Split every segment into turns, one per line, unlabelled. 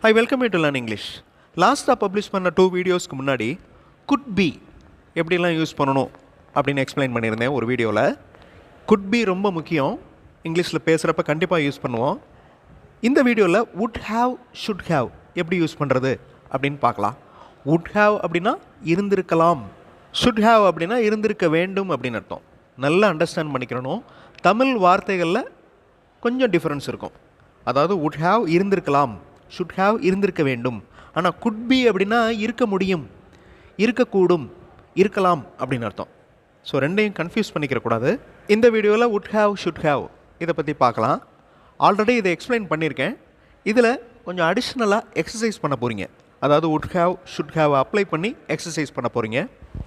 Hi, welcome you to Learn English. லாஸ்ட்டாக publish பண்ண 2 வீடியோஸ்க்கு முன்னாடி குட் பி எப்படிலாம் யூஸ் பண்ணணும் அப்படின்னு எக்ஸ்பிளைன் பண்ணியிருந்தேன் ஒரு வீடியோவில். குட் பி ரொம்ப முக்கியம், இங்கிலீஷில் பேசுகிறப்ப கண்டிப்பாக யூஸ் பண்ணுவோம். இந்த வீடியோவில் would have, should have எப்படி யூஸ் பண்ணுறது அப்படின்னு பார்க்கலாம். would have அப்படின்னா இருந்திருக்கலாம், should have அப்படின்னா இருந்திருக்க வேண்டும் அப்படின்னு அர்த்தம். நல்லா அண்டர்ஸ்டாண்ட் பண்ணிக்கிறணும். தமிழ் வார்த்தைகளில் கொஞ்சம் டிஃப்ரென்ஸ் இருக்கும். அதாவது would have இருந்திருக்கலாம், should have இருந்திருக்க வேண்டும். ஆனால் could be அப்படின்னா இருக்க முடியும், இருக்கக்கூடும், இருக்கலாம் அப்படின்னு அர்த்தம். ஸோ ரெண்டையும் கன்ஃபியூஸ் பண்ணிக்கிறக்கூடாது. இந்த வீடியோவில் would have, should have இதை பற்றி பார்க்கலாம். ஆல்ரெடி இதை எக்ஸ்பிளைன் பண்ணியிருக்கேன். இதில் கொஞ்சம் அடிஷ்னலாக எக்ஸசைஸ் பண்ண போகிறீங்க. அதாவது would have, should have apply பண்ணி எக்ஸசைஸ் பண்ண போகிறீங்க.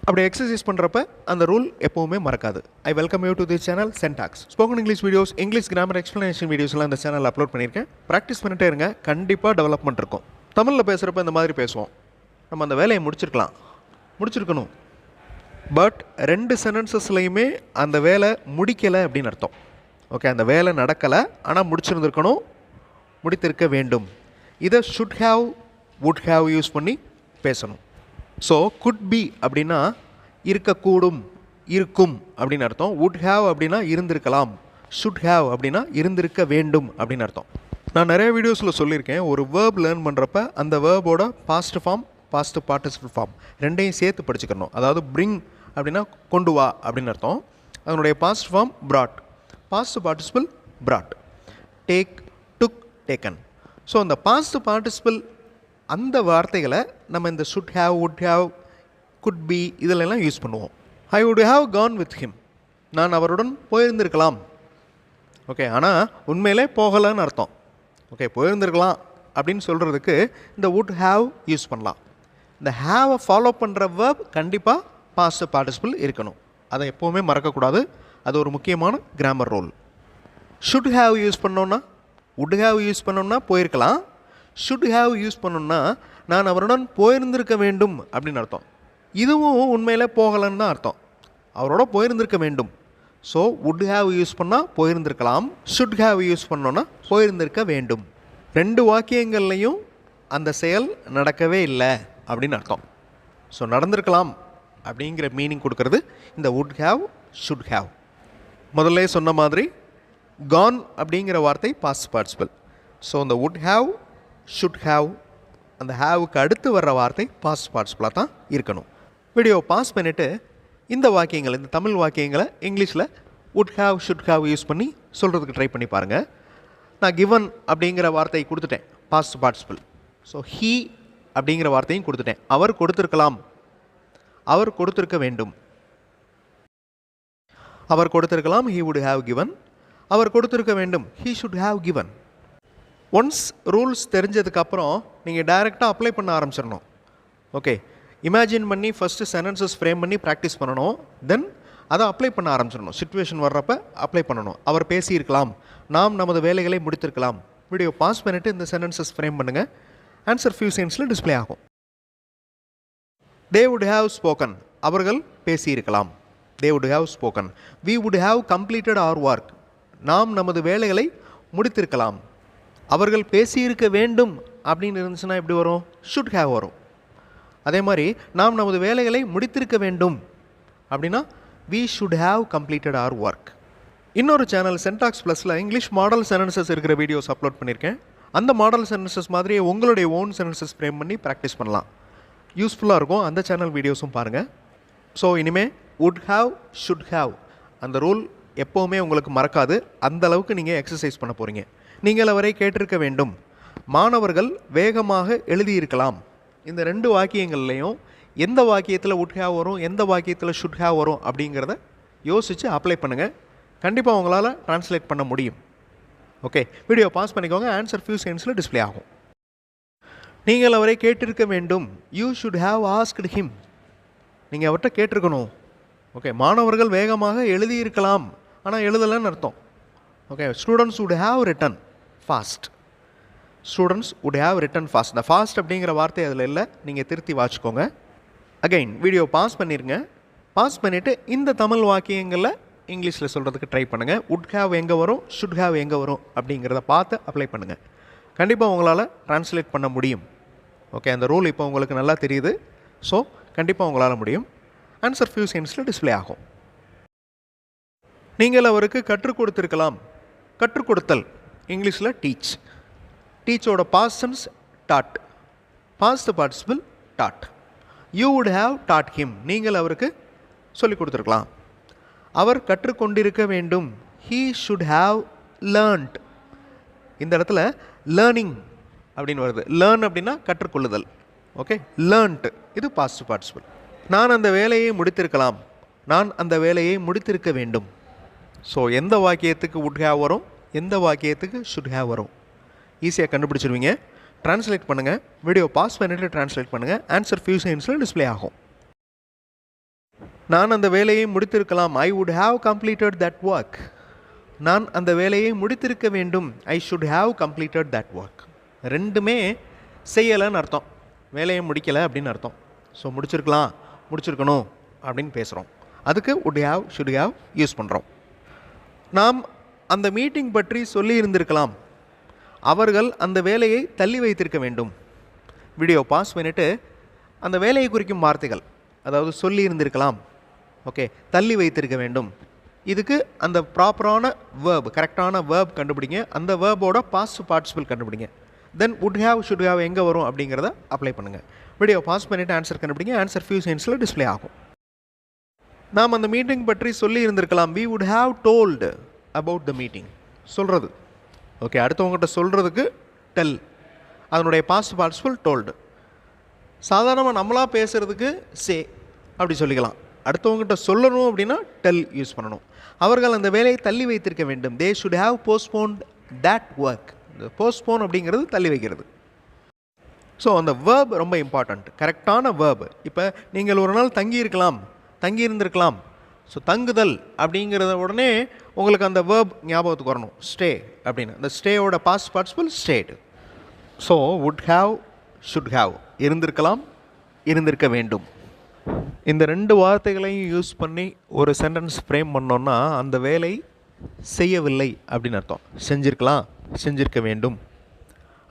அப்படி எக்ஸசைஸ் பண்ணுறப்ப அந்த ரூல் எப்போவுமே மறக்காது. I welcome you to this channel Sen Talks. Spoken English videos, English grammar explanation வீடியோஸ்லாம் இந்த சேனலில் அப்லோட் பண்ணியிருக்கேன். ப்ராக்டிஸ் பண்ணிட்டே இருங்க, கண்டிப்பாக டெவலப்மெண்ட் இருக்கும். தமிழில் பேசுகிறப்ப இந்த மாதிரி பேசுவோம். நம்ம அந்த வேலையை முடிச்சிருக்கணும். பட் 2 சென்டென்சஸ்லையுமே அந்த வேலை முடிக்கலை அப்படின்னு அர்த்தம். ஓகே, அந்த வேலை நடக்கலை, ஆனால் முடிச்சிருந்துருக்கணும், முடித்திருக்க வேண்டும். இதை should have, would have use பண்ணி பேசணும். ஸோ could be அப்படின்னா இருக்கக்கூடும், இருக்கும் அப்படின்னு அர்த்தம். would have அப்படின்னா இருந்திருக்கலாம், should have அப்படின்னா இருந்திருக்க வேண்டும் அப்படின்னு அர்த்தம். நான் நிறைய வீடியோஸில் சொல்லியிருக்கேன், ஒரு வேர்ப் லேர்ன் பண்ணுறப்ப அந்த வேர்போட past form, past participle form ரெண்டையும் சேர்த்து படிச்சுக்கணும். அதாவது bring அப்படின்னா கொண்டு வா அப்படின்னு அர்த்தம். அதனுடைய past form brought, past participle brought, take, took, taken. So அந்த பாஸ்ட் பார்ட்டிசிபிள் அந்த வார்த்தைகளை நம்ம இந்த should have, would have, could be இதிலெல்லாம் யூஸ் பண்ணுவோம். I would have gone with him, நான் அவருடன் போயிருந்திருக்கலாம். ஓகே, ஆனால் உண்மையிலே போகலைன்னு அர்த்தம். ஓகே, போயிருந்திருக்கலாம் அப்படின்னு சொல்கிறதுக்கு இந்த would have யூஸ் பண்ணலாம். இந்த have ஃபாலோ பண்ணுற verb கண்டிப்பாக பாஸ்ட் பார்ட்டிசிபிள் இருக்கணும். அதை எப்போவுமே மறக்கக்கூடாது. அது ஒரு முக்கியமான grammar rule. should have use பண்ணோன்னா, would have யூஸ் பண்ணோன்னா போயிருக்கலாம். should have யூஸ் பண்ணோன்னா நான் அவருடன் போயிருந்திருக்க வேண்டும் அப்படின்னு அர்த்தம். இதுவும் உண்மையில் போகலன்னு தான் அர்த்தம். அவரோட போயிருந்திருக்க வேண்டும். ஸோ would have யூஸ் பண்ணால் போயிருந்திருக்கலாம், should have யூஸ் பண்ணோன்னா போயிருந்திருக்க வேண்டும். 2 வாக்கியங்கள்லையும் அந்த செயல் நடக்கவே இல்லை அப்படின்னு அர்த்தம். ஸோ நடந்திருக்கலாம் அப்படிங்கிற மீனிங் கொடுக்கறது இந்த would have, should have. முதல்ல சொன்ன மாதிரி gone அப்படிங்கிற வார்த்தை பாஸ்ட் பார்ட்டிசிபிள். ஸோ இந்த would have, should have அந்த ஹேவுக்கு அடுத்து வர்ற வார்த்தை பாஸ்ட் பார்ட்டிசிபிளாக தான் இருக்கணும். வீடியோ பாஸ் பண்ணிவிட்டு இந்த வாக்கியங்கள், இந்த தமிழ் வாக்கியங்களை இங்கிலீஷில் would have, should have use பண்ணி சொல்கிறதுக்கு ட்ரை பண்ணி பாருங்கள். நான் given அப்படிங்கிற வார்த்தையை கொடுத்துட்டேன், பாஸ்ட் பார்ட்டிசிபிள். ஸோ he அப்படிங்கிற வார்த்தையும் கொடுத்துட்டேன். அவர் கொடுத்திருக்கலாம், அவர் கொடுத்திருக்க வேண்டும். அவர் கொடுத்திருக்கலாம், he would have given. அவர் கொடுத்திருக்க வேண்டும், he should have given. Once rules தெரிஞ்சதுக்கப்புறம் நீங்கள் டைரெக்டாக அப்ளை பண்ண ஆரம்பிச்சிடணும். ஓகே, இமேஜின் பண்ணி ஃபஸ்ட்டு சென்டென்சஸ் ஃப்ரேம் பண்ணி ப்ராக்டிஸ் பண்ணணும். தென் அதை அப்ளை பண்ண ஆரம்பிச்சிடணும். சிச்சுவேஷன் வர்றப்ப அப்ளை பண்ணணும். அவர் பேசியிருக்கலாம், நாம் நமது வேலைகளை முடித்திருக்கலாம். வீடியோ பாஸ் பண்ணிவிட்டு இந்த சென்டென்சஸ் ஃப்ரேம் பண்ணுங்கள். ஆன்சர் ஃபியூ செகண்ட்ஸில் டிஸ்பிளே ஆகும். they would have spoken, அவர்கள் பேசியிருக்கலாம். they would have spoken. we would have completed our work, நாம் நமது வேலைகளை முடித்திருக்கலாம். அவர்கள் பேசியிருக்க வேண்டும் அப்படின்னு இருந்துச்சுன்னா எப்படி வரும்? should have வரும். அதே மாதிரி நாம் நமது வேலைகளை முடித்திருக்க வேண்டும் அப்படின்னா we should have completed our work. இன்னொரு சேனல் Sen Talks ப்ளஸில் இங்கிலீஷ் மாடல் சென்டென்சஸ் இருக்கிற வீடியோஸ் அப்லோட் பண்ணியிருக்கேன். அந்த மாடல் சென்டென்சஸ் மாதிரியே உங்களுடைய ஓன் சென்டென்சஸ் ஃப்ரேம் பண்ணி ப்ராக்டிஸ் பண்ணலாம். யூஸ்ஃபுல்லாக இருக்கும். அந்த சேனல் வீடியோஸும் பாருங்கள். ஸோ இனிமேல் would have, should have அந்த ரூல் எப்போவுமே உங்களுக்கு மறக்காது. அந்த அளவுக்கு நீங்கள் எக்ஸசைஸ் பண்ண போகிறீங்க. நீங்கள் அவரை கேட்டிருக்க வேண்டும், மாணவர்கள் வேகமாக எழுதியிருக்கலாம். இந்த 2 வாக்கியங்கள்லையும் எந்த வாக்கியத்தில் would have வரும், எந்த வாக்கியத்தில் should have வரும் அப்படிங்கிறத யோசித்து அப்ளை பண்ணுங்கள். கண்டிப்பாக உங்களால் ட்ரான்ஸ்லேட் பண்ண முடியும். ஓகே, வீடியோ பாஸ் பண்ணிக்கோங்க. ஆன்சர் ஃபியூ செகண்ட்ஸில் டிஸ்பிளே ஆகும். நீங்கள் அவரை கேட்டிருக்க வேண்டும், you should have asked him, நீங்கள் அவர்கிட்ட கேட்டிருக்கணும். ஓகே, மாணவர்கள் வேகமாக எழுதியிருக்கலாம், ஆனால் எழுதலைன்னு அர்த்தம். Okay, students would have written fast, students would have written fast. இந்த ஃபாஸ்ட் அப்படிங்கிற வார்த்தை அதில் இல்லை, நீங்கள் திருத்தி வாசிக்கோங்க. அகைன் வீடியோ பாஸ் பண்ணிடுங்க. பாஸ் பண்ணிவிட்டு இந்த தமிழ் வாக்கியங்களில் இங்கிலீஷில் சொல்கிறதுக்கு ட்ரை பண்ணுங்கள். would have எங்கே வரும், should have எங்கே வரும் அப்படிங்கிறத பார்த்து அப்ளை பண்ணுங்கள். கண்டிப்பாக உங்களால் ட்ரான்ஸ்லேட் பண்ண முடியும். ஓகே, அந்த ரூல் இப்போ உங்களுக்கு நல்லா தெரியுது. ஸோ கண்டிப்பாக உங்களால் முடியும். ஆன்சர் ஃபியூ செகண்ட்ஸில் டிஸ்பிளே ஆகும். நீங்கள் அவருக்கு கற்றுக் கொடுத்திருக்கலாம். கற்றுக் கொடுத்தல் இங்கிலீஷில் டீச். டீச்சோட past tense taught, past participle taught. You would have taught him. நீங்கள் அவருக்கு சொல்லிக் கொடுத்துருக்கலாம். அவர் கற்றுக்கொண்டிருக்க வேண்டும். He should have learnt. இந்த இடத்துல லேர்னிங் அப்படின்னு வருது. லேர்ன் அப்படின்னா கற்றுக்கொள்ளுதல். ஓகே, லேர்ன்ட் இது பாஸ்ட் பார்ட்டிசிபிள். நான் அந்த வேலையை முடித்திருக்கலாம். நான் அந்த வேலையை முடித்திருக்க வேண்டும். ஸோ எந்த வாக்கியத்துக்கு வுட் ஹேவ் வரும், எந்த வாக்கியத்துக்கு ஷுட் ஹேவ் வரும், ஈஸியாக கண்டுபிடிச்சிருவீங்க. ட்ரான்ஸ்லேட் பண்ணுங்கள். வீடியோ பாஸ் பண்ணிட்டு ட்ரான்ஸ்லேட் பண்ணுங்கள். ஆன்சர் ஃபியூ செகண்ட்ஸில் டிஸ்பிளே ஆகும். நான் அந்த வேலையை முடித்திருக்கலாம். I would have completed that work. நான் அந்த வேலையை முடித்திருக்க வேண்டும். I should have completed that work. ரெண்டுமே செய்யலைன்னு அர்த்தம், வேலையை முடிக்கலை அப்படின்னு அர்த்தம். ஸோ முடிச்சிருக்கலாம், முடிச்சிருக்கணும் அப்படின்னு பேசுகிறோம். அதுக்கு would have should have use பண்ணுறோம். நாம் அந்த மீட்டிங் பற்றி சொல்லி இருந்திருக்கலாம். அவர்கள் அந்த வேலையை தள்ளி வைத்திருக்க வேண்டும். வீடியோ பாஸ் பண்ணிவிட்டு அந்த வேலையை குறிக்கும் வார்த்தைகள், அதாவது சொல்லி இருந்திருக்கலாம், ஓகே, தள்ளி வைத்திருக்க வேண்டும். இதுக்கு அந்த ப்ராப்பரான வேர்ப், கரெக்டான வேர்ப் கண்டுபிடிங்க. அந்த வேர்போட பாஸ்ட் பார்ட்டிசிபிள் கண்டுபிடிங்க. Then would have should have எங்கே வரும் அப்படிங்கிறத அப்ளை பண்ணுங்கள். வீடியோ பாஸ் பண்ணிவிட்டு ஆன்சர் கண்டுபிடிங்க. ஆன்சர் ஃபியூ செகண்ட்ஸில் டிஸ்பிளே ஆகும். நாம் அந்த மீட்டிங் பற்றி சொல்லி இருந்திருக்கலாம். We would have told about the meeting. சொல்கிறது, ஓகே, அடுத்தவங்ககிட்ட சொல்கிறதுக்கு டெல், அதனுடைய பாஸ்ட் பார்ட்டிசிபிள் டோல்டு. சாதாரணமாக நம்மளாக பேசுகிறதுக்கு சே அப்படி சொல்லிக்கலாம். அடுத்தவங்ககிட்ட சொல்லணும் அப்படின்னா டெல் யூஸ் பண்ணணும். அவர்கள் அந்த வேலையை தள்ளி வைத்திருக்க வேண்டும். They should have postponed that work. இந்த போஸ்ட்போன் அப்படிங்கிறது தள்ளி வைக்கிறது. ஸோ அந்த வேர்ப் ரொம்ப இம்பார்ட்டண்ட், கரெக்டான வேர்ப். இப்போ நீங்கள் ஒரு நாள் தங்கி இருந்திருக்கலாம். ஸோ தங்குதல் அப்படிங்கிறத உடனே உங்களுக்கு அந்த வேர்ப் ஞாபகத்துக்கு வரணும், ஸ்டே அப்படின்னு. அந்த ஸ்டேயோட past participle stayed. So would have should have, இருந்திருக்கலாம், இருந்திருக்க வேண்டும். இந்த ரெண்டு வார்த்தைகளையும் யூஸ் பண்ணி ஒரு சென்டென்ஸ் ஃப்ரேம் பண்ணோன்னா அந்த வேலை செய்யவில்லை அப்படின்னு அர்த்தம். செஞ்சிருக்கலாம், செஞ்சிருக்க வேண்டும்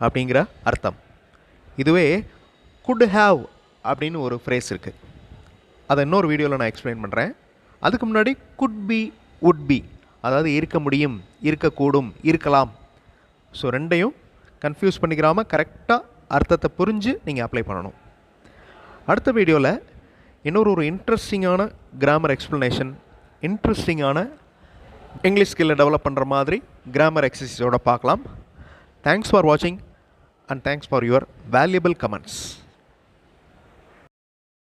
அப்படிங்கிற அர்த்தம். இதுவே குட் ஹாவ் அப்படின்னு ஒரு ஃப்ரேஸ் இருக்குது. அதை இன்னொரு வீடியோவில் நான் எக்ஸ்பிளைன் பண்ணுறேன். அதுக்கு முன்னாடி குட் பி, வுட் பி, அதாவது இருக்க முடியும், இருக்கக்கூடும், இருக்கலாம். ஸோ ரெண்டையும் கன்ஃபியூஸ் பண்ணிக்கிறாமல் கரெக்டாக அர்த்தத்தை புரிஞ்சு நீங்கள் அப்ளை பண்ணணும். அடுத்த வீடியோவில் இன்னொரு இன்ட்ரெஸ்டிங்கான கிராமர் எக்ஸ்ப்ளனேஷன், இன்ட்ரெஸ்டிங்கான இங்கிலீஷ் ஸ்கில்லை டெவலப் பண்ணுற மாதிரி கிராமர் எக்ஸசைஸோடு பார்க்கலாம். தேங்க்ஸ் ஃபார் வாட்சிங் and thanks for your valuable comments.